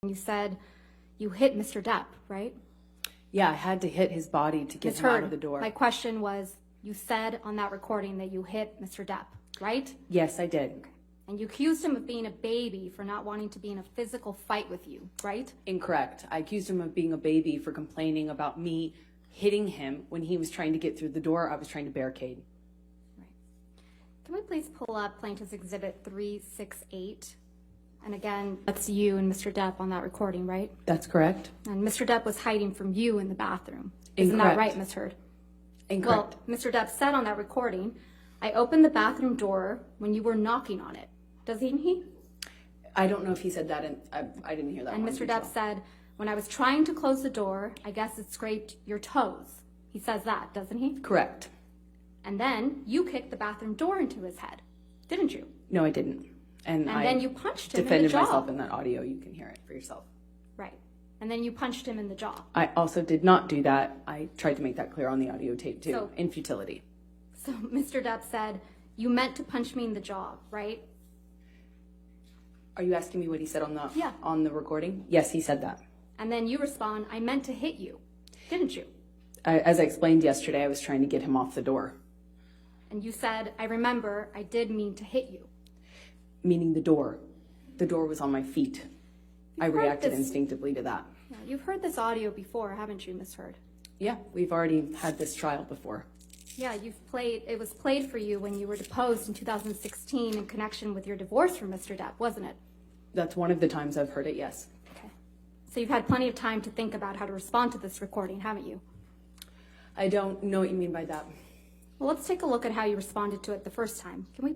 You said you hit Mr. Depp, right? Yeah, I had to hit his body to get him out of the door. My question was, you said on that recording that you hit Mr. Depp, right? Yes, I did. Okay. And you accused him of being a baby for not wanting to be in a physical fight with you, right? Incorrect. I accused him of being a baby for complaining about me hitting him when he was trying to get through the door. I was trying to barricade. Right. Can we please pull up Plaintiff's Exhibit 368? And again, that's you and Mr. Depp on that recording, right? That's correct. And Mr. Depp was hiding from you in the bathroom. Isn't that right, Ms. Heard? Incorrect. Well, Mr. Depp said on that recording, I opened the bathroom door when you were knocking on it. Doesn't he? I don't know if he said that, and I didn't hear that. And Mr. Depp said, when I was trying to close the door, I guess it scraped your toes. He says that, doesn't he? Correct. And then you kicked the bathroom door into his head, didn't you? No, I didn't. And then you punched him in the defended jaw. myself in that audio. You can hear it for yourself. Right. And then you punched him in the jaw. I also did not do that. I tried to make that clear on the audio tape too, So- in futility. So Mr. Depp said, you meant to punch me in the jaw, right? Are you asking me what he said on the Yeah. on the recording? Yes, he said that. And then you respond, I meant to hit you, didn't you? As I explained yesterday, I was trying to get him off the door, And you said, I remember, I did mean to hit you. meaning the door. The door was on my feet. I You've heard reacted this- instinctively to that. Yeah, you've heard this audio before, haven't you, Ms. Heard? Yeah, we've already had this trial before. Yeah, it was played for you when you were deposed in 2016 in connection with your divorce from Mr. Depp, wasn't it? That's one of the times I've heard it, yes. Okay. So you've had plenty of time to think about how to respond to this recording, haven't you? I don't know what you mean by that. Well, let's take a look at how you responded to it the first time. Can we